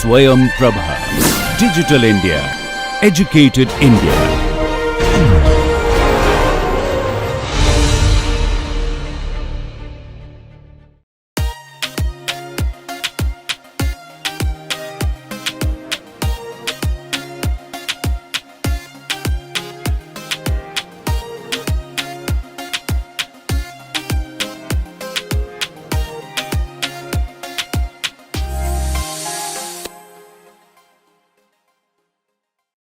Swayam Prabha. Digital India. Educated India.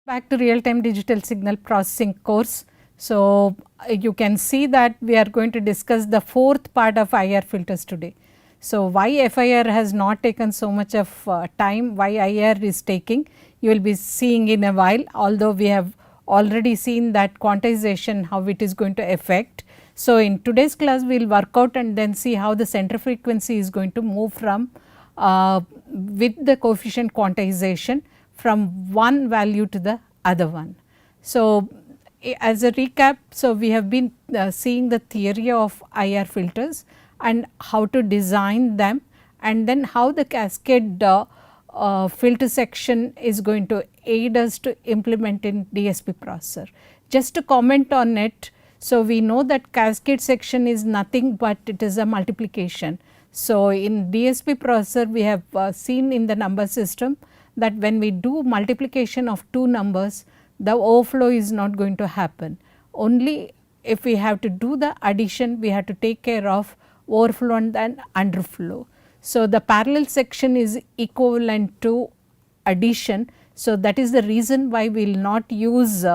Back to real-time digital signal processing course. So, you can see that we are going to discuss the fourth part of IIR filters today. So, why FIR has not taken so much of time, why IIR is taking, you will be seeing in a while, although we have already seen that quantization, how it is going to affect. So, in today's class we will work out and then see how the center frequency is going to move from with the coefficient quantization from one value to the other one. So, as a recap, so we have been seeing the theory of IIR filters and how to design them, and then how the cascade filter section is going to aid us to implement in DSP processor. Just to comment on it, so we know that cascade section is nothing but it is a multiplication. So, in DSP processor we have seen in the number system that when we do multiplication of two numbers, the overflow is not going to happen. Only if we have to do the addition, we have to take care of overflow and then underflow. So, the parallel section is equivalent to addition. So, that is the reason why we will not use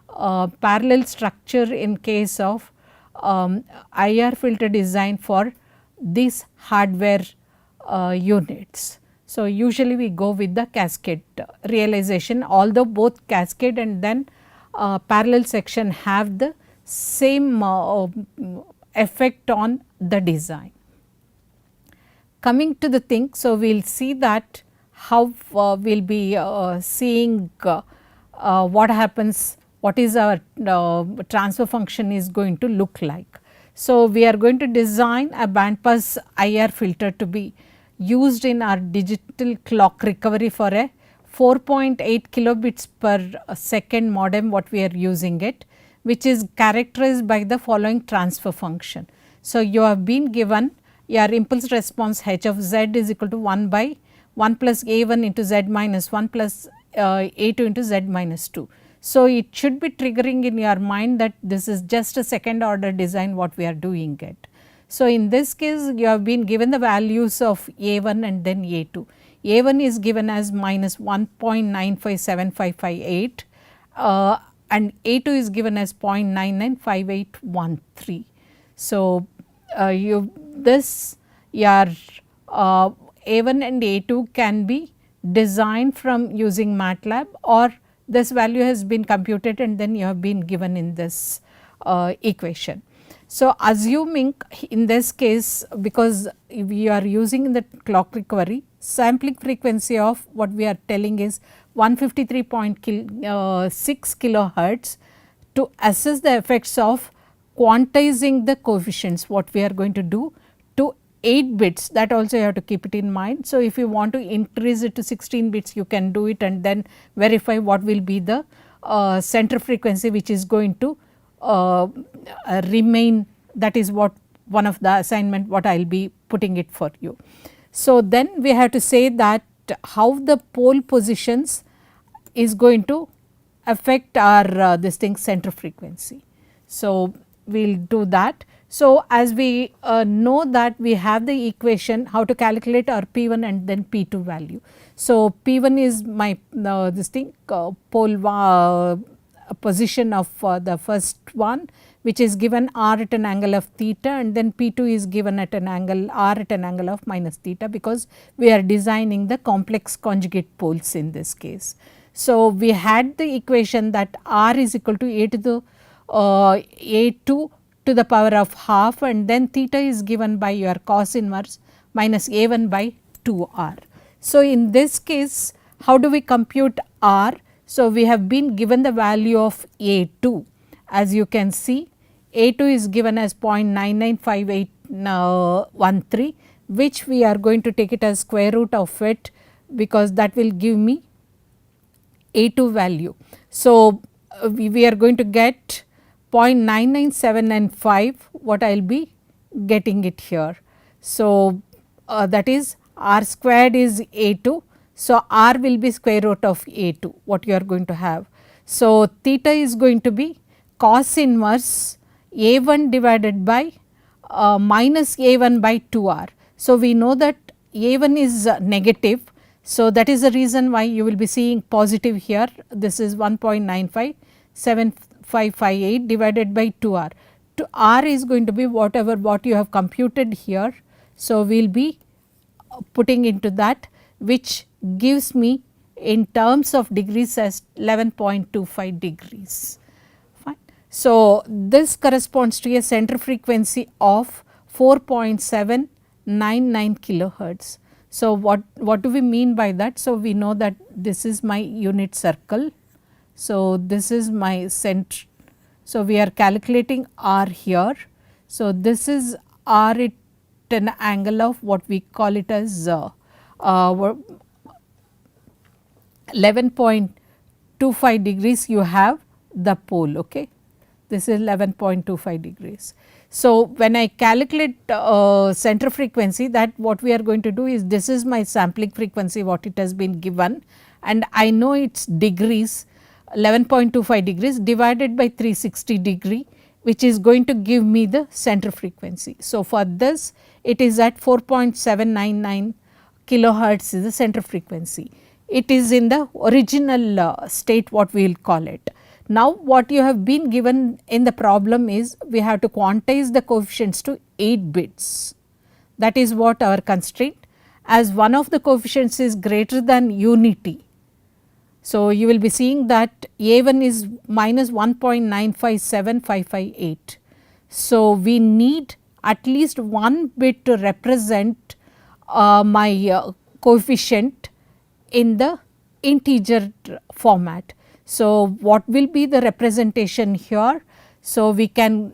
parallel structure in case of IIR filter design for these hardware units. So, usually we go with the cascade realization, although both cascade and then parallel section have the same effect on the design. Coming to the thing, so we will see that how we will be seeing what happens, what is our transfer function is going to look like. So, we are going to design a bandpass IIR filter to be used in our digital clock recovery for a 4.8 kilobits per second modem what we are using it, which is characterized by the following transfer function. So, you have been given your impulse response h of z is equal to 1 by 1 plus a1 into z minus 1 plus a2 into z minus 2. So, it should be triggering in your mind that this is just a second order design what we are doing it. So, in this case you have been given the values of A1 and then A2. A1 is given as minus 1.957558 and A2 is given as 0.995813. So, your A1 and A2 can be designed from using MATLAB, or this value has been computed and then you have been given in this equation. So, assuming in this case, because we are using in the clock recovery, sampling frequency of what we are telling is 153.6 kilohertz, to assess the effects of quantizing the coefficients, what we are going to do to 8 bits, that also you have to keep it in mind. So, if you want to increase it to 16 bits, you can do it and then verify what will be the center frequency which is going to remain. That is what one of the assignment what I will be putting it for you. So, then we have to say that how the pole positions is going to affect our this thing center frequency. So, we will do that. So, as we know that we have the equation how to calculate our P1 and then P2 value. So, P1 is my this thing pole position of the first one, which is given r at an angle of theta, and then P2 is given at an angle r at an angle of minus theta, because we are designing the complex conjugate poles in this case. So, we had the equation that r is equal to a to the a2 to the power of half, and then theta is given by your cos inverse minus a1 by 2r. So, in this case how do we compute r? So, we have been given the value of a2. As you can see, a2 is given as 0.995813, which we are going to take it as square root of it because that will give me A2 value. So, we are going to get 0.99795, what I will be getting it here. So, that is r squared is A2. So, r will be square root of A2, what you are going to have. So, theta is going to be cos inverse A1 divided by minus A1 by 2r. So, we know that A1 is negative. So, that is the reason why you will be seeing positive here. This is 1.957558 divided by 2r. To r is going to be whatever what you have computed here. So, we will be putting into that, which gives me in terms of degrees as 11.25 degrees. Fine. So, this corresponds to a center frequency of 4.799 kilohertz. So, what do we mean by that? So, we know that this is my unit circle. So, this is my center. So, we are calculating r here. So, this is r at an angle of what we call it as 11.25 degrees you have the pole. Okay. This is 11.25 degrees. So, when I calculate center frequency, that what we are going to do is, this is my sampling frequency what it has been given, and I know its degrees 11.25 degrees divided by 360 degree, which is going to give me the center frequency. So, for this it is at 4.799 kilohertz is the center frequency. It is in the original state what we will call it. Now, what you have been given in the problem is, we have to quantize the coefficients to 8 bits. That is what our constraint, as one of the coefficients is greater than unity. So, you will be seeing that A1 is minus 1.957558. So, we need at least one bit to represent my coefficient in the integer format. So, what will be the representation here? So, we can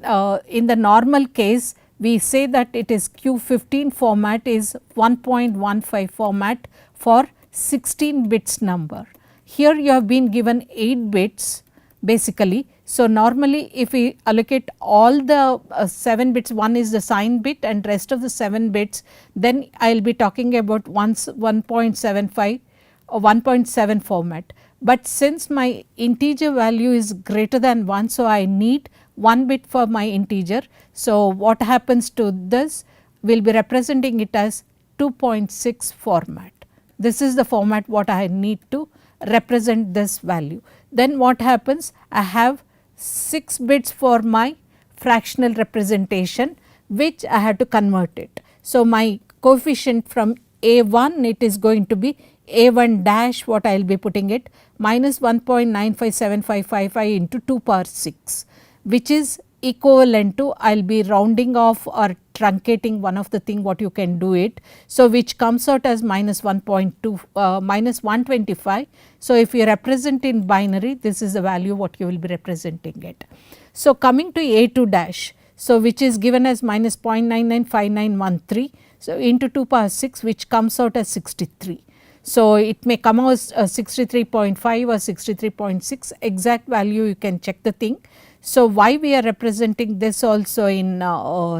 in the normal case, we say that it is Q15 format is 1.15 format for 16 bits number. Here you have been given 8 bits basically. So, normally if we allocate all the 7 bits, one is the sign bit and rest of the 7 bits, then I will be talking about 1.75 or 1.7 format. But since my integer value is greater than 1, so I need 1 bit for my integer. So, what happens to this? We will be representing it as 2.6 format. This is the format what I need to represent this value. Then what happens? I have 6 bits for my fractional representation, which I have to convert it. So, my coefficient from A1, it is going to be A1 dash, what I will be putting it, minus 1.957555 into 2 power 6, which is equivalent to, I will be rounding off or truncating one of the thing what you can do it. So, which comes out as minus 1.2 minus 125. So, if you represent in binary, this is the value what you will be representing it. So, coming to A2 dash, so which is given as minus 0.995913. So, into 2 power 6, which comes out as 63. So, it may come out as 63.5 or 63.6, exact value you can check the thing. So, why we are representing this also in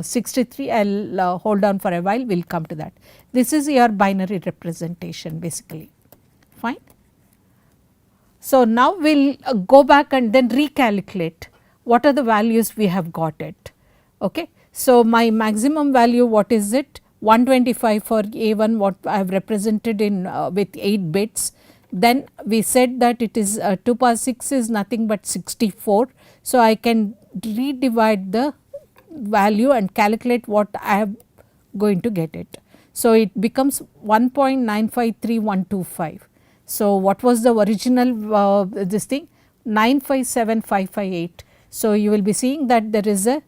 63, I will hold on for a while, we will come to that. This is your binary representation basically, fine. So, now we will go back and then recalculate what are the values we have got it. Okay. So, my maximum value, what is it? 125 for A1, what I have represented in with 8 bits. Then we said that it is 2 power 6 is nothing but 64. So, I can redivide the value and calculate what I am going to get it. So, it becomes 1.953125. So, what was the original this thing? 957558. So, you will be seeing that there is a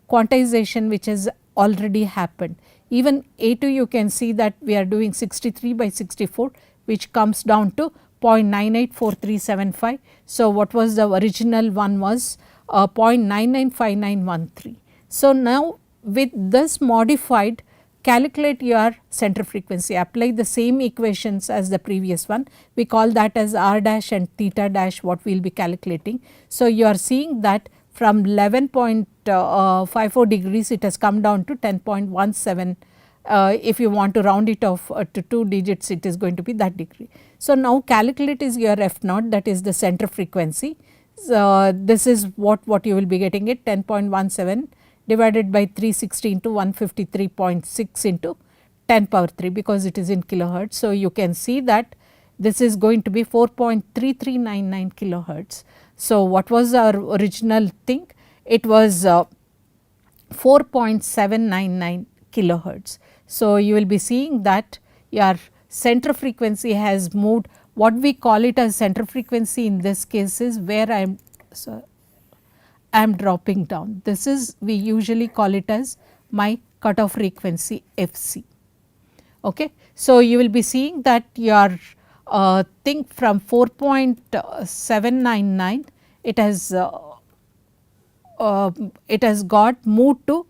quantization which has already happened. Even A2 you can see that we are doing 63 by 64, which comes down to 0.984375. So, what was the original one was 0.995913. So, now with this modified, calculate your center frequency, apply the same equations as the previous one. We call that as r dash and theta dash what we will be calculating. So, you are seeing that from 11.54 degrees it has come down to 10.17. If you want to round it off to 2 digits, it is going to be that degree. So, now calculate is your f naught, that is the center frequency. So, this is what you will be getting it, 10.17 divided by 360 into 153.6 into 10 power 3, because it is in kilohertz. So, you can see that this is going to be 4.3399 kilohertz. So, what was our original thing? It was 4.799 kilohertz. So, you will be seeing that your center frequency has moved. What we call it as center frequency in this case is where I am dropping down. This is, we usually call it as my cutoff frequency FC. Okay. So, you will be seeing that your thing from 4.799 it has got moved to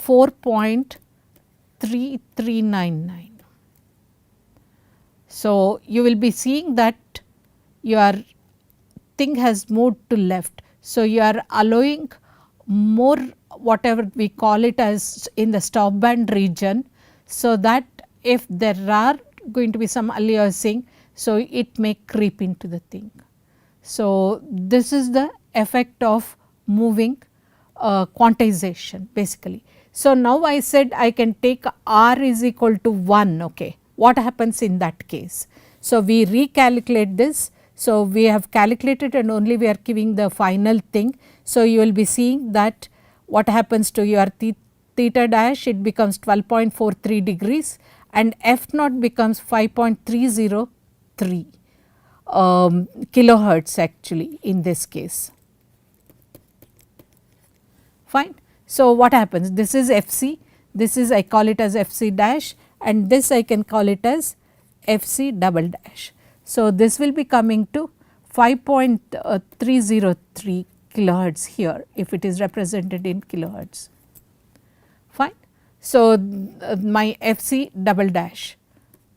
4.3399. So, you will be seeing that your thing has moved to left. So, you are allowing more whatever we call it as in the stop band region. So, that if there are going to be some aliasing, so it may creep into the thing. So, this is the effect of moving quantization basically. So, now I said I can take r is equal to 1. Okay. What happens in that case? So, we recalculate this. So, we have calculated and only we are giving the final thing. So, you will be seeing that what happens to your theta dash, it becomes 12.43 degrees and f naught becomes 5.303 kilohertz actually in this case. Fine. So, what happens? This is FC, this is I call it as FC dash, and this I can call it as FC double dash. So, this will be coming to 5.303 kilohertz here if it is represented in kilohertz. Fine. So, my FC double dash.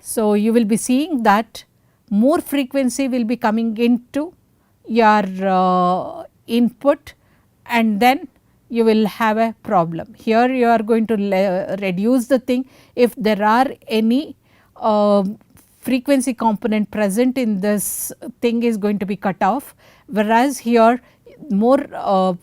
So, you will be seeing that more frequency will be coming into your input, and then you will have a problem. Here you are going to reduce the thing if there are any frequency component present in this thing is going to be cut off, whereas here more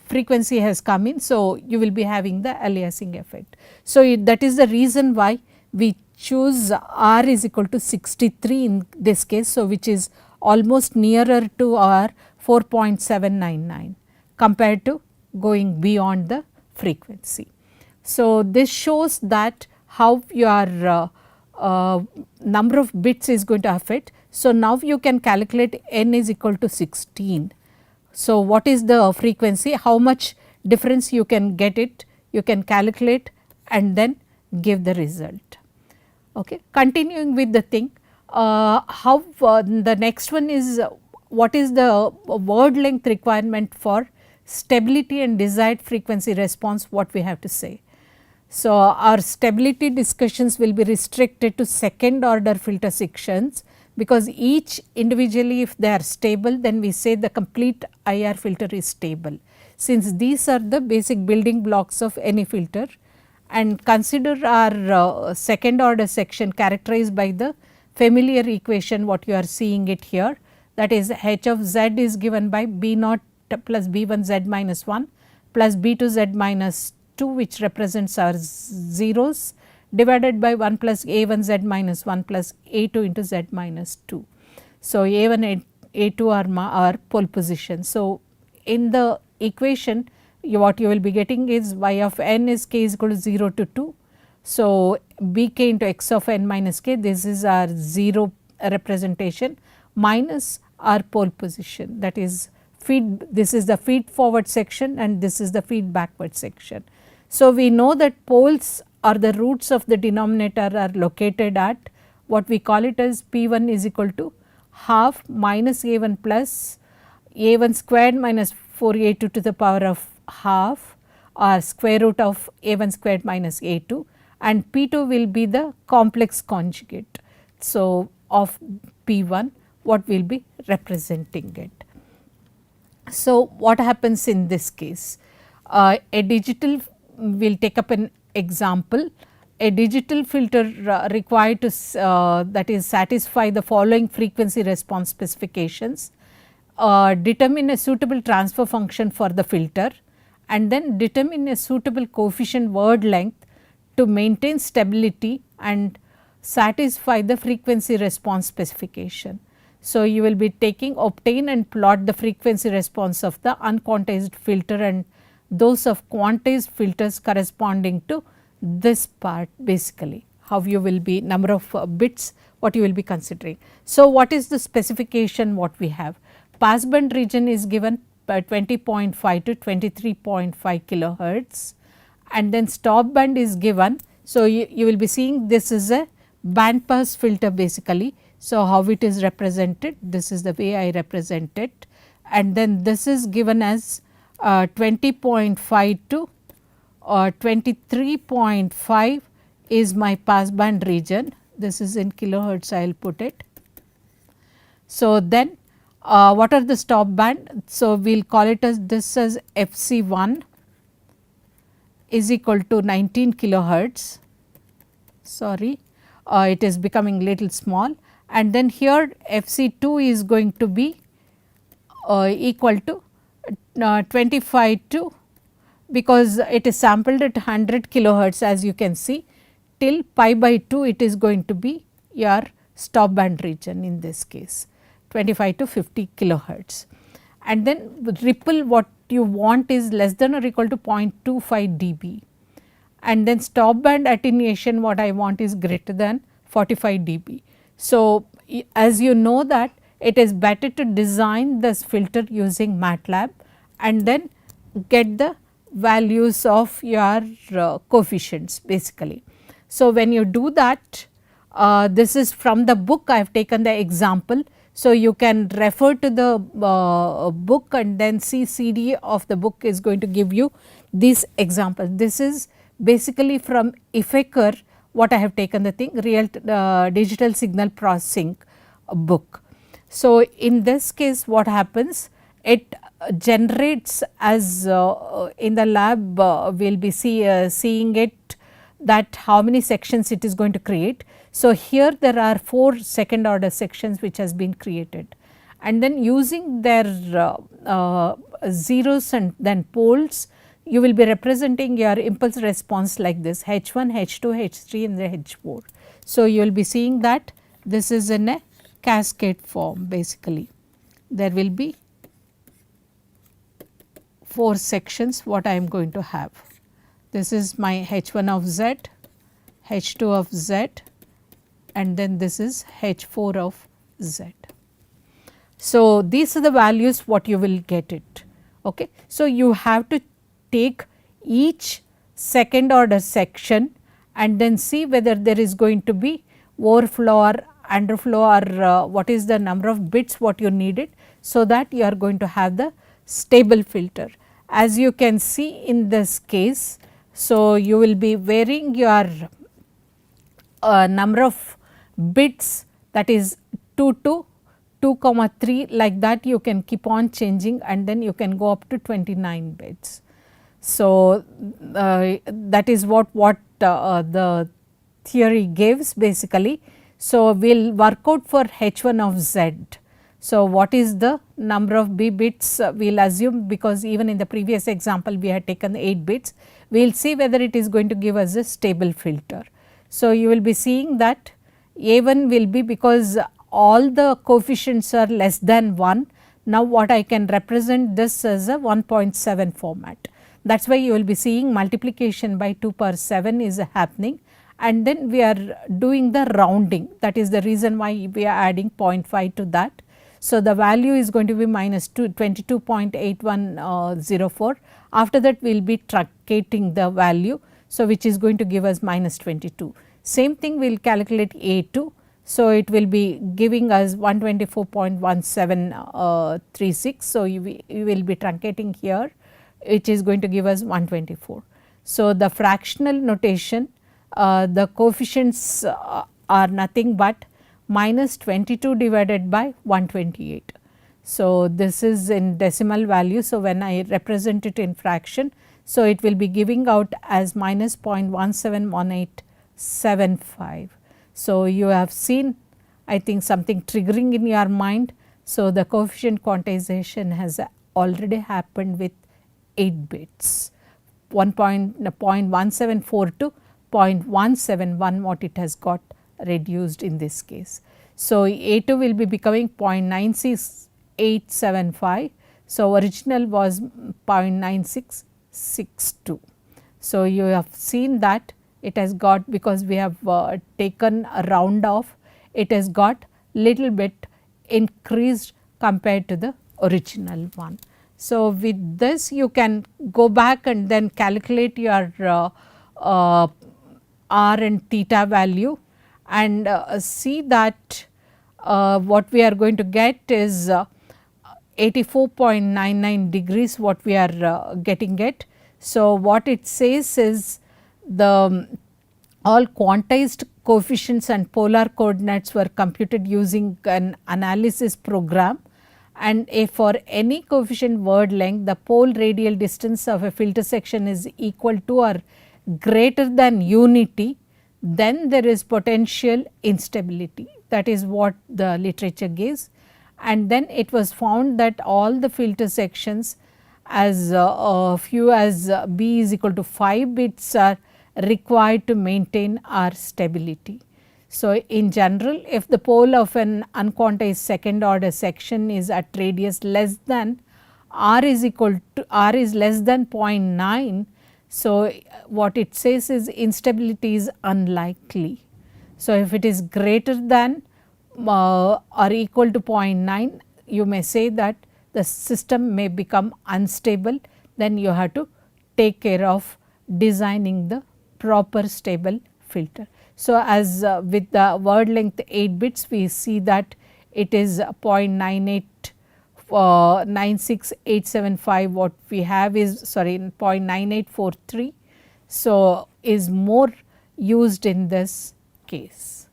frequency has come in. So, you will be having the aliasing effect. So, that is the reason why we choose R is equal to 63 in this case. So, which is almost nearer to our 4.799 compared to going beyond the frequency. So, this shows that how your number of bits is going to affect. So, now you can calculate n is equal to 16. So, what is the frequency, how much difference you can get it, you can calculate and then give the result. Okay. Continuing with the thing, how the next one is what is the word length requirement for stability and desired frequency response, what we have to say. So, our stability discussions will be restricted to second order filter sections, because each individually if they are stable, then we say the complete IIR filter is stable, since these are the basic building blocks of any filter. And consider our second order section characterized by the familiar equation what you are seeing it here, that is h of z is given by b naught plus b1 z minus 1 plus b2 z minus 2, which represents our zeros, divided by 1 plus a1 z minus 1 plus a2 into z minus 2. So, a1 and a2 are our pole position. So, in the equation what you will be getting is y of n is k is equal to 0 to 2. So, bk into x of n minus k, this is our 0 representation minus our pole position, that is feed, this is the feed forward section and this is the feed backward section. So, we know that poles or the roots of the denominator are located at what we call it as P1 is equal to half minus A1 plus A1 squared minus 4A2 to the power of half or square root of A1 squared minus A2, and P2 will be the complex conjugate. So, of P1 what will be representing it. So, what happens in this case? A digital, we will take up an example. A digital filter required to that is satisfy the following frequency response specifications, determine a suitable transfer function for the filter, and then determine a suitable coefficient word length to maintain stability and satisfy the frequency response specification. So, you will be taking obtain and plot the frequency response of the unquantized filter and those of quantized filters corresponding to this part, basically how you will be number of bits what you will be considering. So, what is the specification what we have? Passband region is given by 20.5 to 23.5 kilohertz, and then stop band is given. So, you will be seeing this is a band pass filter basically. So, how it is represented? This is the way I represent it, and then this is given as 20.5 to 23.5 is my passband region. This is in kilohertz, I will put it. So, then what are the stop band? So, we will call it as this as FC1 is equal to 19 kilohertz. Sorry, it is becoming little small, and then here FC2 is going to be equal to 25 to, because it is sampled at 100 kilohertz as you can see, till pi by 2 it is going to be your stop band region in this case 25 to 50 kilohertz. And then ripple what you want is less than or equal to 0.25 dB, and then stop band attenuation what I want is greater than 45 dB. So, as you know that it is better to design this filter using MATLAB and then get the values of your coefficients basically. So, when you do that, this is from the book I have taken the example. So, you can refer to the book and then see CD of the book is going to give you these examples. This is basically from IIR what I have taken the thing real digital signal processing book. So, in this case what happens, it generates as in the lab we will be seeing it that how many sections it is going to create. So, here there are 4 second order sections which has been created, and then using their zeros and then poles you will be representing your impulse response like this H1, H2, H3 and the H4. So, you will be seeing that this is in a cascade form basically. There will be 4 sections what I am going to have. This is my H1 of Z, H2 of Z, and then this is H4 of Z. So, these are the values what you will get it. Okay. So, you have to take each second order section and then see whether there is going to be overflow or underflow or what is the number of bits what you needed, so that you are going to have the stable filter. As you can see in this case, so you will be varying your number of bits, that is 2 to 2,3 like that you can keep on changing, and then you can go up to 29 bits. So, that is what the theory gives basically. So, we will work out for H1 of Z. So, what is the number of B bits we will assume, because even in the previous example we had taken 8 bits, we will see whether it is going to give us a stable filter. So, you will be seeing that A1 will be, because all the coefficients are less than 1. Now, what I can represent this as a 1.7 format. That is why you will be seeing multiplication by 2 power 7 is happening, and then we are doing the rounding, that is the reason why we are adding 0.5 to that. So, the value is going to be minus 22.8104. After that we will be truncating the value. So, which is going to give us minus 22. Same thing we will calculate A2. So, it will be giving us 124.1736. So, you will be truncating here, which is going to give us 124. So, the fractional notation the coefficients are nothing but minus 22 divided by 128. So, this is in decimal value. So, when I represent it in fraction, so it will be giving out as minus 0.171875. So, you have seen, I think, something triggering in your mind. So, the coefficient quantization has already happened with 8 bits, 0.1742 to 0.171 what it has got reduced in this case. So, A2 will be becoming 0.96875. So, original was 0.9662. So, you have seen that it has got, because we have taken a round off, it has got little bit increased compared to the original one. So, with this you can go back and then calculate your r and theta value, and see that what we are going to get is 84.99 degrees what we are getting it. So, what it says is the all quantized coefficients and polar coordinates were computed using an analysis program, and if for any coefficient word length the pole radial distance of a filter section is equal to or greater than unity, then there is potential instability. That is what the literature gives, and then it was found that all the filter sections as few as b is equal to 5 bits are required to maintain R stability. So, in general, if the pole of an unquantized second order section is at radius less than r is equal to r is less than 0.9, so what it says is instability is unlikely. So, if it is greater than or equal to 0.9, you may say that the system may become unstable, then you have to take care of designing the proper stable filter. So, as with the word length 8 bits, we see that it is 0.96875 what we have is, sorry, 0.9843. So, is more used in this case.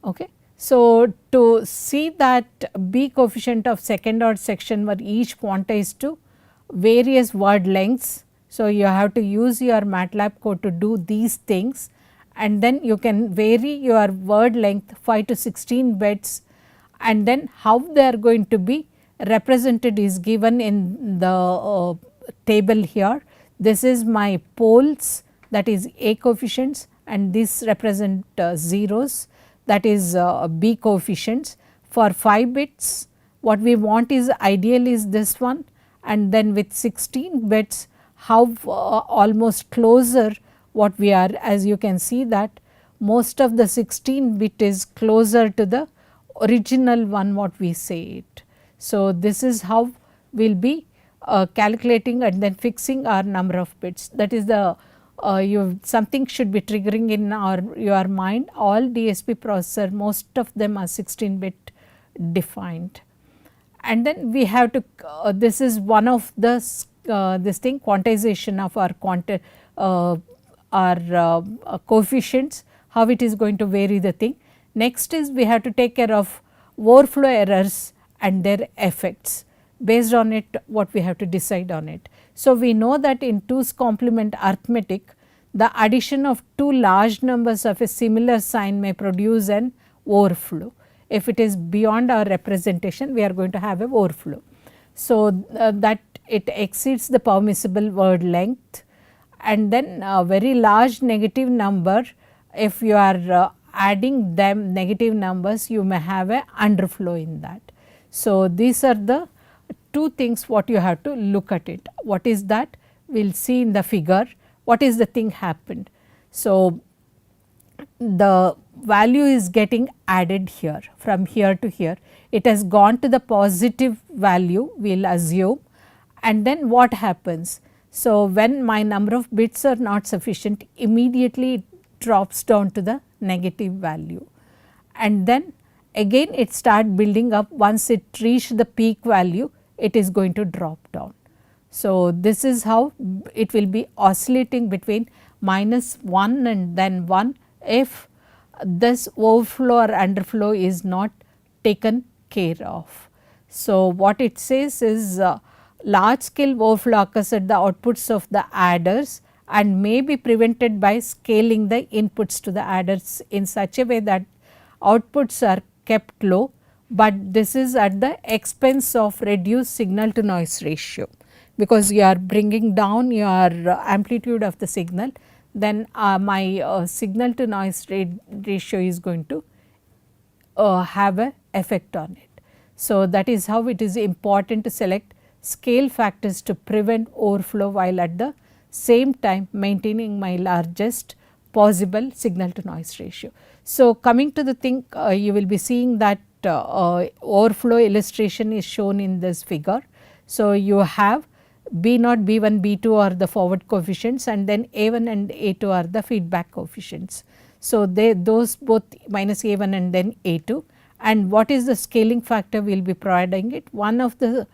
Okay. So, to see that B coefficient of second order section were each quantized to various word lengths. So, you have to use your MATLAB code to do these things, and then you can vary your word length 5 to 16 bits, and then how they are going to be represented is given in the table here. This is my poles, that is A coefficients, and this represent zeros, that is B coefficients. For 5 bits what we want is ideal is this one, and then with 16 bits how almost closer what we are, as you can see that most of the 16 bit is closer to the original one what we say it. So, this is how we will be calculating and then fixing our number of bits. That is the something should be triggering in your mind. All DSP processor, most of them are 16 bit defined, and then we have to this is one of the this thing, quantization of our coefficients, how it is going to vary the thing. Next is we have to take care of overflow errors and their effects. Based on it, what we have to decide on it. So, we know that in 2's complement arithmetic, the addition of two large numbers of a similar sign may produce an overflow. If it is beyond our representation, we are going to have a overflow. So, that it exceeds the permissible word length, and then a very large negative number, if you are adding them negative numbers, you may have a underflow in that. So, these are the two things what you have to look at it. What is that? We will see in the figure what is the thing happened. So, the value is getting added here from here to here, it has gone to the positive value we will assume, and then what happens? So, when my number of bits are not sufficient, immediately it drops down to the negative value, and then again it start building up. Once it reach the peak value, it is going to drop down. So, this is how it will be oscillating between minus 1 and then 1 if this overflow or underflow is not taken care of. So, what it says is large scale overflow occurs at the outputs of the adders and may be prevented by scaling the inputs to the adders in such a way that outputs are kept low, but this is at the expense of reduced signal to noise ratio, because you are bringing down your amplitude of the signal, then my signal to noise ratio is going to have a effect on it. So, that is how it is important to select scale factors to prevent overflow while at the same time maintaining my largest possible signal to noise ratio. So, coming to the thing, you will be seeing that overflow illustration is shown in this figure. So, you have B0, B1, B2 are the forward coefficients and then A1 and A2 are the feedback coefficients. So, those both minus A1 and then A2, and what is the scaling factor we will be providing it. One of the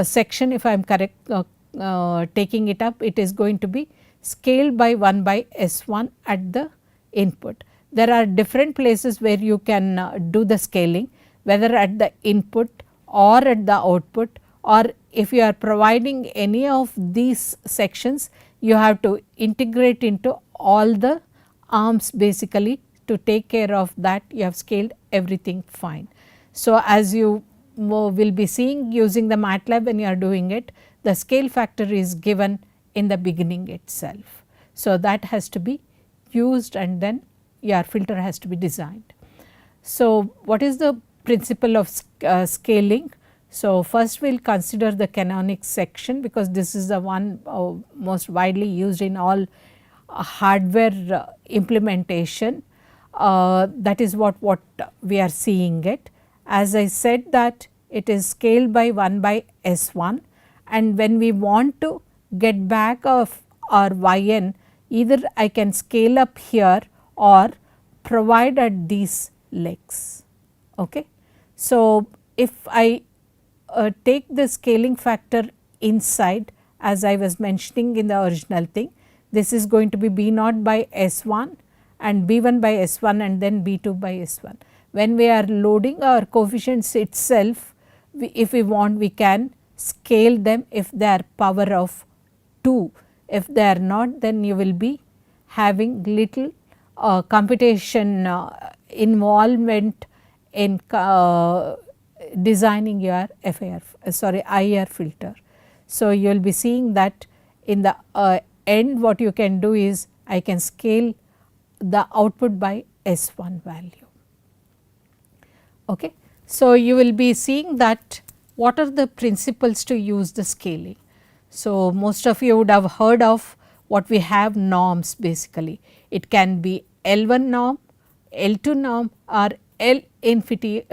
section, if I am correct taking it up, it is going to be scaled by 1 by S1 at the input. There are different places where you can do the scaling, whether at the input or at the output, or if you are providing any of these sections, you have to integrate into all the arms basically to take care of that you have scaled everything fine. So, as you will be seeing using the MATLAB when you are doing it, the scale factor is given in the beginning itself. So, that has to be used and then your filter has to be designed. So, what is the principle of scaling? So, first we will consider the canonic section, because this is the one most widely used in all hardware implementation. That is what we are seeing it. As I said that it is scaled by 1 by S1, and when we want to get back of our yn, either I can scale up here or provide at these legs. Okay. So, if I take the scaling factor inside, as I was mentioning in the original thing, this is going to be B0 by S1 and B1 by S1 and then B2 by S1. When we are loading our coefficients itself, if we want, we can scale them if they are power of 2. If they are not, then you will be having little computation involvement in designing your IIR filter. So, you will be seeing that in the end what you can do is I can scale the output by S1 value. Okay. So, you will be seeing that what are the principles to use the scaling. So, most of you would have heard of what we have norms basically. It can be L1 norm, L2 norm or L infinity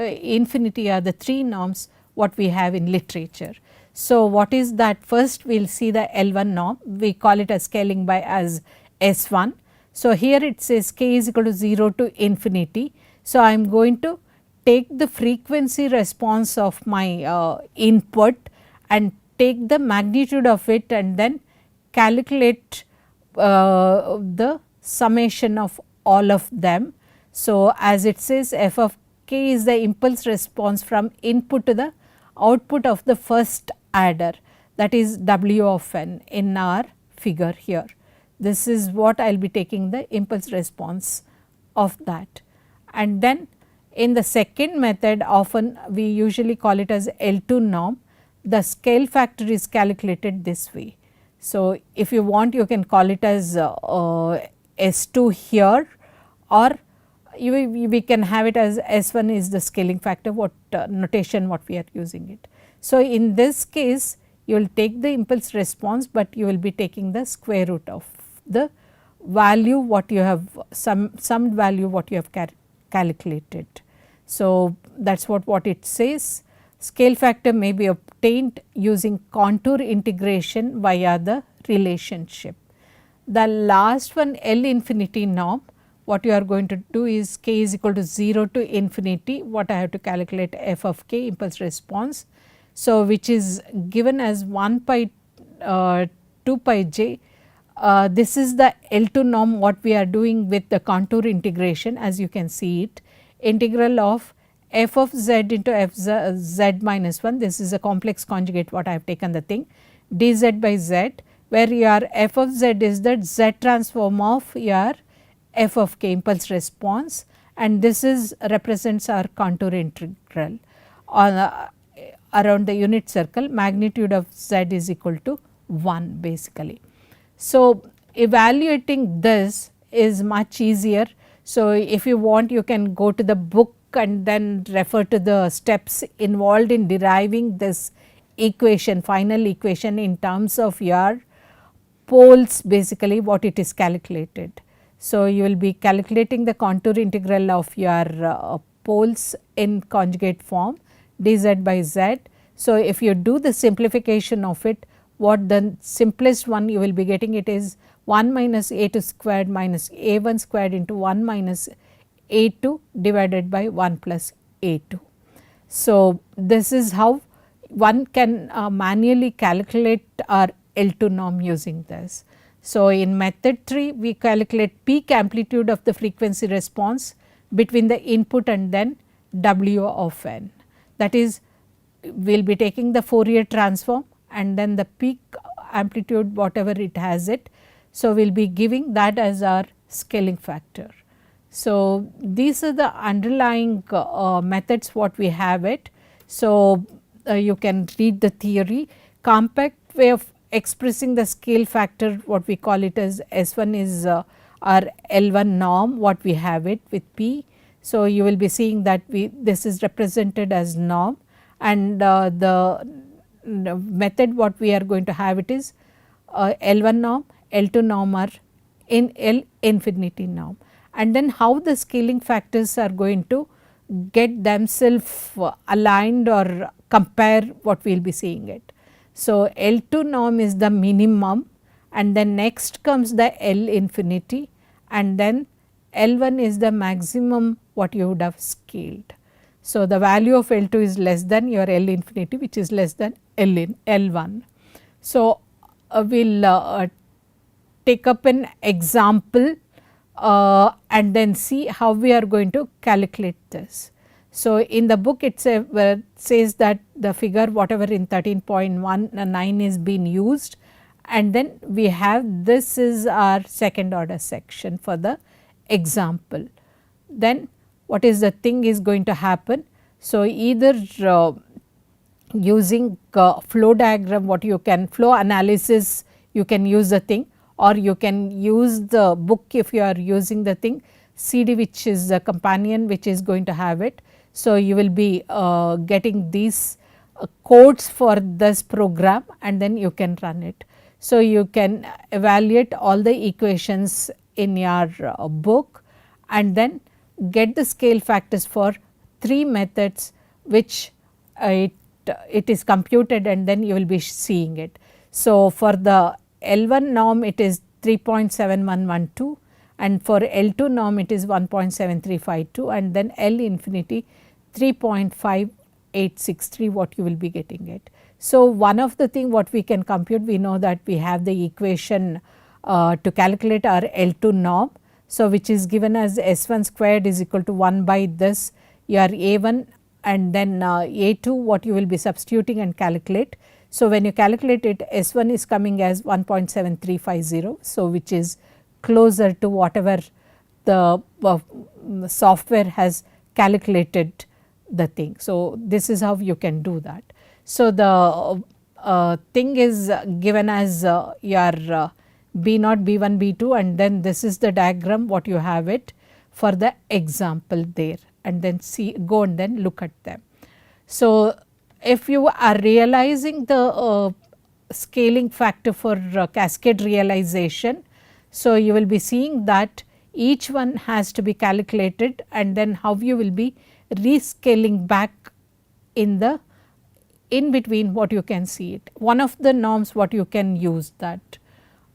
are the 3 norms what we have in literature. So, what is that? First we will see the L1 norm, we call it as scaling by as S1. So, here it says k is equal to 0 to infinity. So, I am going to take the frequency response of my input and take the magnitude of it and then calculate the summation of all of them. So, as it says f of k is the impulse response from input to the output of the first adder, that is W of n in our figure here. This is what I will be taking the impulse response of that. And then in the second method, often we usually call it as L2 norm, the scale factor is calculated this way. So, if you want, you can call it as S2 here, or we can have it as S1 is the scaling factor, what notation what we are using it. So, in this case you will take the impulse response, but you will be taking the square root of the value what you have some value what you have calculated. So, that is what it says. Scale factor may be obtained using contour integration via the relationship. The last one, L infinity norm, what you are going to do is k is equal to 0 to infinity, what I have to calculate f of k impulse response. So, which is given as 1 pi 2 pi j this is the L2 norm what we are doing with the contour integration, as you can see it, integral of f of z into f z minus 1, this is a complex conjugate what I have taken the thing, dz by z, where your f of z is the z transform of your f of k impulse response, and this is represents our contour integral on around the unit circle, magnitude of z is equal to 1 basically. So, evaluating this is much easier. So, if you want, you can go to the book and then refer to the steps involved in deriving this equation, final equation in terms of your poles, basically what it is calculated. So, you will be calculating the contour integral of your poles in conjugate form dz by z. So, if you do the simplification of it, what the simplest one you will be getting, it is 1 minus a2 squared minus a1 squared into 1 minus a2 divided by 1 plus a2. So, this is how one can manually calculate our L2 norm using this. So, in method 3 we calculate peak amplitude of the frequency response between the input and then W of n, that is we will be taking the Fourier transform and then the peak amplitude whatever it has it. So, we will be giving that as our scaling factor. So, these are the underlying methods what we have it. So, you can read the theory. Compact way of expressing the scale factor, what we call it as S1 is our L1 norm what we have it with P. So, you will be seeing that this is represented as norm, and the method what we are going to have it is L1 norm, L2 norm are in L infinity norm, and then how the scaling factors are going to get themselves aligned or compare what we will be seeing it. So, L2 norm is the minimum, and then next comes the L infinity, and then L1 is the maximum what you would have scaled. So, the value of L2 is less than your L infinity, which is less than L1. So, we will take up an example and then see how we are going to calculate this. So, in the book it says that the figure whatever in 13.19 is being used, and then we have this is our second order section for the example. Then what is the thing is going to happen. So, either using flow diagram, what you can flow analysis you can use the thing, or you can use the book if you are using the thing, CD which is the companion which is going to have it. So, you will be getting these codes for this program and then you can run it. So, you can evaluate all the equations in your book and then get the scale factors for 3 methods which it is computed, and then you will be seeing it. So, for the L1 norm it is 3.7112, and for L2 norm it is 1.7352, and then L infinity 3.5863 what you will be getting it. So, one of the thing what we can compute, we know that we have the equation to calculate our L2 norm. So, which is given as S1 squared is equal to 1 by this your A1 and then A2 what you will be substituting and calculate. So, when you calculate it, S1 is coming as 1.7350. So, which is closer to whatever the software has calculated the thing. So, this is how you can do that. So, the thing is given as your B0, B1, B2, and then this is the diagram what you have it for the example there, and then see go and then look at them. So, if you are realizing the scaling factor for cascade realization, so you will be seeing that each one has to be calculated, and then how you will be rescaling back in the in between what you can see it. One of the norms what you can use that.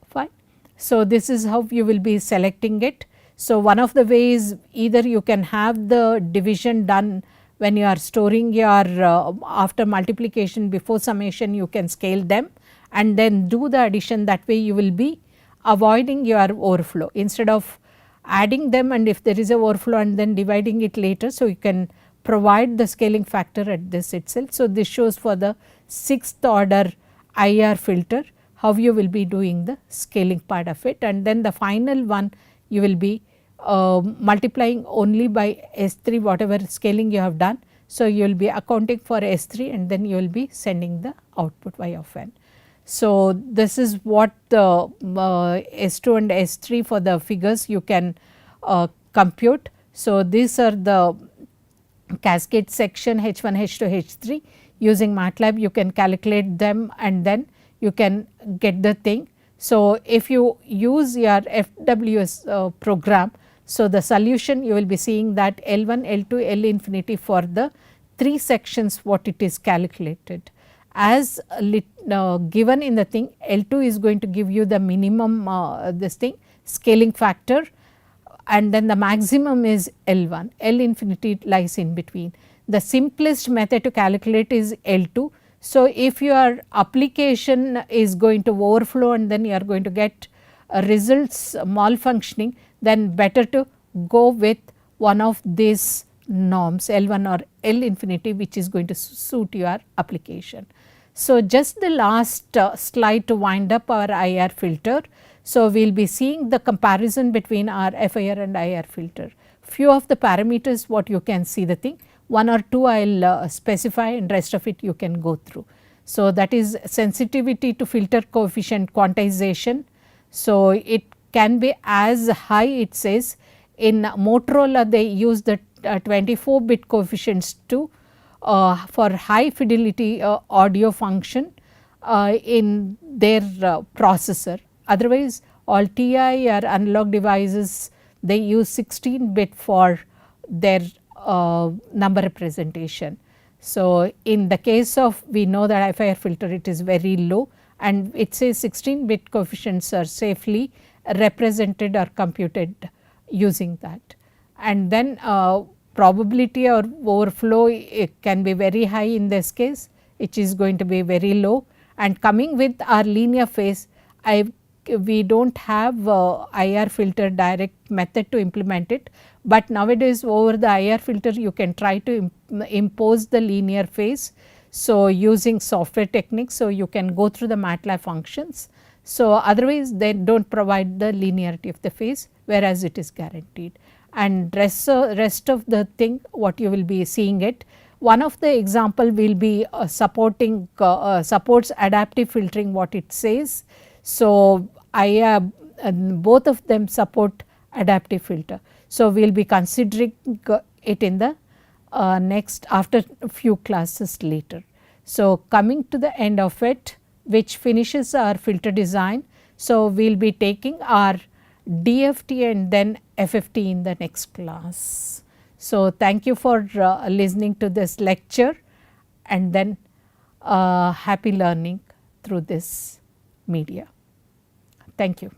Fine. So, this is how you will be selecting it. So, one of the ways either you can have the division done when you are storing your after multiplication before summation you can scale them and then do the addition, that way you will be avoiding your overflow instead of adding them, and if there is a overflow and then dividing it later. So, you can provide the scaling factor at this itself. So, this shows for the 6th order IIR filter how you will be doing the scaling part of it, and then the final one you will be multiplying only by S3 whatever scaling you have done. So, you will be accounting for S3 and then you will be sending the output y of n. So, this is what the S2 and S3 for the figures you can compute. So, these are the cascade section H1, H2, H3. Using MATLAB you can calculate them and then you can get the thing. So, if you use your FWS program, so the solution you will be seeing that L1, L2, L infinity for the 3 sections what it is calculated. As given in the thing, L2 is going to give you the minimum this thing scaling factor, and then the maximum is L1, L infinity lies in between. The simplest method to calculate is L2. So, if your application is going to overflow and then you are going to get results malfunctioning, then better to go with one of these norms L1 or L infinity, which is going to suit your application. So, just the last slide to wind up our IIR filter. So, we will be seeing the comparison between our FIR and IIR filter. Few of the parameters what you can see the thing, 1 or 2 I will specify and rest of it you can go through. So, that is sensitivity to filter coefficient quantization. So, it can be as high, it says in Motorola they use the 24 bit coefficients to for high fidelity audio function in their processor. Otherwise, all TI or analog devices they use 16 bit for their number representation. So, in the case of we know that FIR filter it is very low, and it says 16 bit coefficients are safely represented or computed using that. And then probability or overflow it can be very high in this case, which is going to be very low, and coming with our linear phase we do not have IIR filter direct method to implement it, but nowadays over the IIR filter you can try to impose the linear phase. So, using software techniques, so you can go through the MATLAB functions. So, otherwise they do not provide the linearity of the phase, whereas it is guaranteed, and rest of the thing what you will be seeing it. One of the example will be supporting supports adaptive filtering what it says. So, both of them support adaptive filter. So, we will be considering it in the next after a few classes later. So, coming to the end of it, which finishes our filter design. So, we will be taking our DFT and then FFT in the next class. So, thank you for listening to this lecture, and then happy learning through this media. Thank you.